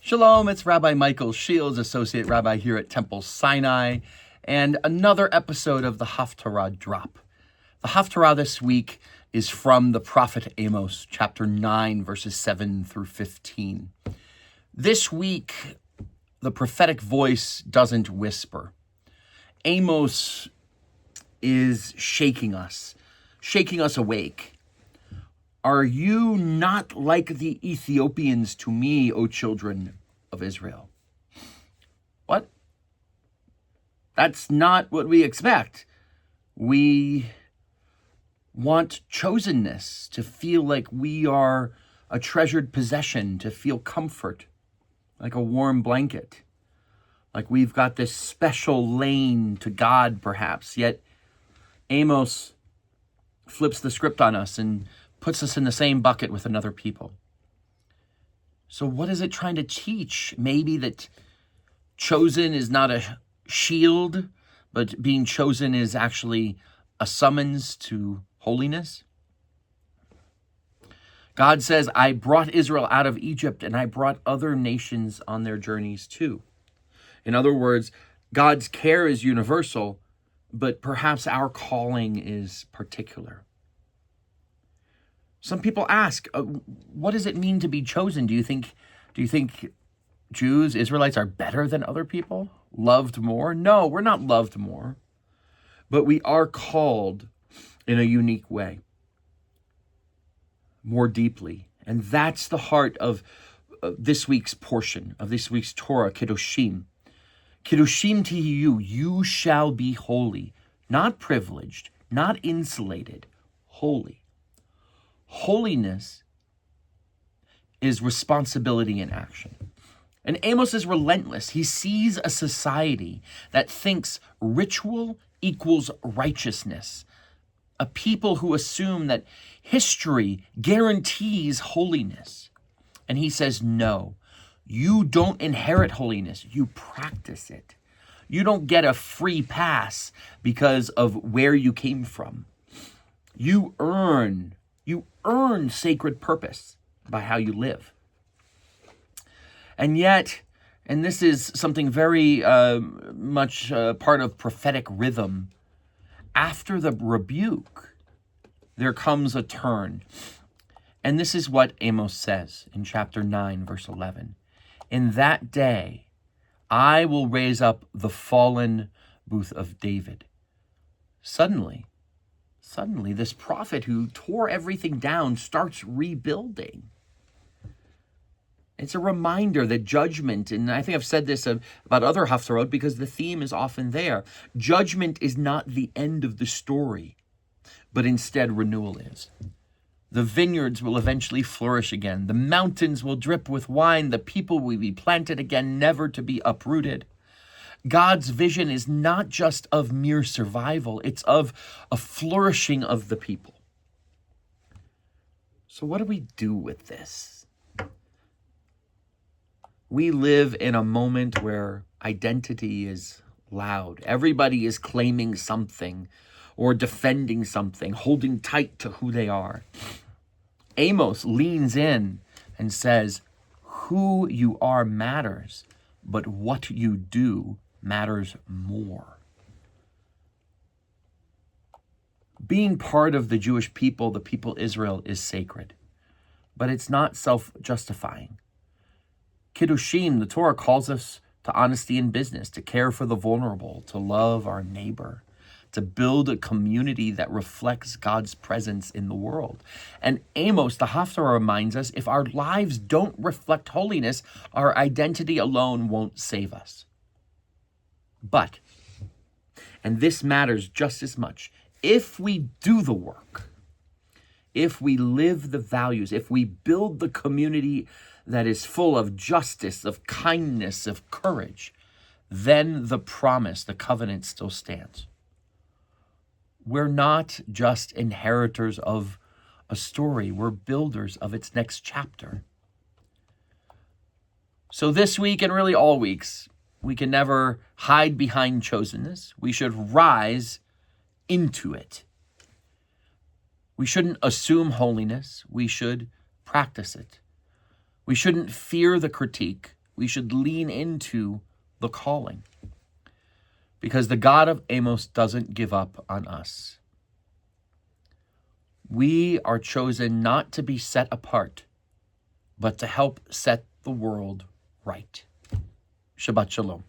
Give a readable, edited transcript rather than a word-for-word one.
Shalom, it's Rabbi Michael Shields, Associate Rabbi here at Temple Sinai, and another episode of the Haftarah Drop. The Haftarah this week is from the prophet Amos, chapter 9, verses 7 through 15. This week, the prophetic voice doesn't whisper. Amos is shaking us awake. Are you not like the Ethiopians to me, O children of Israel? What? That's not what we expect. We want chosenness, to feel like we are a treasured possession, to feel comfort, like a warm blanket, like we've got this special lane to God, perhaps. Yet Amos flips the script on us and puts us in the same bucket with another people. So what is it trying to teach? Maybe that chosen is not a shield, but being chosen is actually a summons to holiness. God says, I brought Israel out of Egypt, and I brought other nations on their journeys too. In other words, God's care is universal, but perhaps our calling is particular. Some people ask, what does it mean to be chosen? Do you think Jews, Israelites are better than other people? Loved more? No, we're not loved more. But we are called in a unique way, more deeply. And that's the heart of this week's portion, of this week's Torah, Kiddushim. Kiddushim tihiyu, you shall be holy, not privileged, not insulated, holy. Holiness is responsibility in action. And Amos is relentless. He sees a society that thinks ritual equals righteousness, a people who assume that history guarantees holiness. And he says, no, you don't inherit holiness, you practice it. You don't get a free pass because of where you came from. You earn sacred purpose by how you live. And yet, and this is something very much part of prophetic rhythm, after the rebuke, there comes a turn. And this is what Amos says in chapter 9, verse 11. In that day, I will raise up the fallen booth of David. Suddenly, this prophet who tore everything down starts rebuilding. It's a reminder that judgment, and I think I've said this about other Haftarot because the theme is often there. Judgment is not the end of the story, but instead renewal is. The vineyards will eventually flourish again. The mountains will drip with wine. The people will be planted again, never to be uprooted. God's vision is not just of mere survival, it's of a flourishing of the people. So what do we do with this? We live in a moment where identity is loud. Everybody is claiming something or defending something, holding tight to who they are. Amos leans in and says, who you are matters, but what you do matters more. Being part of the Jewish people, the people Israel, is sacred, but it's not self-justifying. Kiddushim, the Torah calls us to honesty in business, to care for the vulnerable, to love our neighbor, to build a community that reflects God's presence in the world. And Amos, the Haftarah, reminds us, if our lives don't reflect holiness, our identity alone won't save us. But, and this matters just as much, if we do the work, if we live the values, if we build the community that is full of justice, of kindness, of courage, then the promise, the covenant still stands. We're not just inheritors of a story, we're builders of its next chapter. So this week, and really all weeks, we can never hide behind chosenness. We should rise into it. We shouldn't assume holiness. We should practice it. We shouldn't fear the critique. We should lean into the calling, because the God of Amos doesn't give up on us. We are chosen not to be set apart, but to help set the world right. Shabbat Shalom.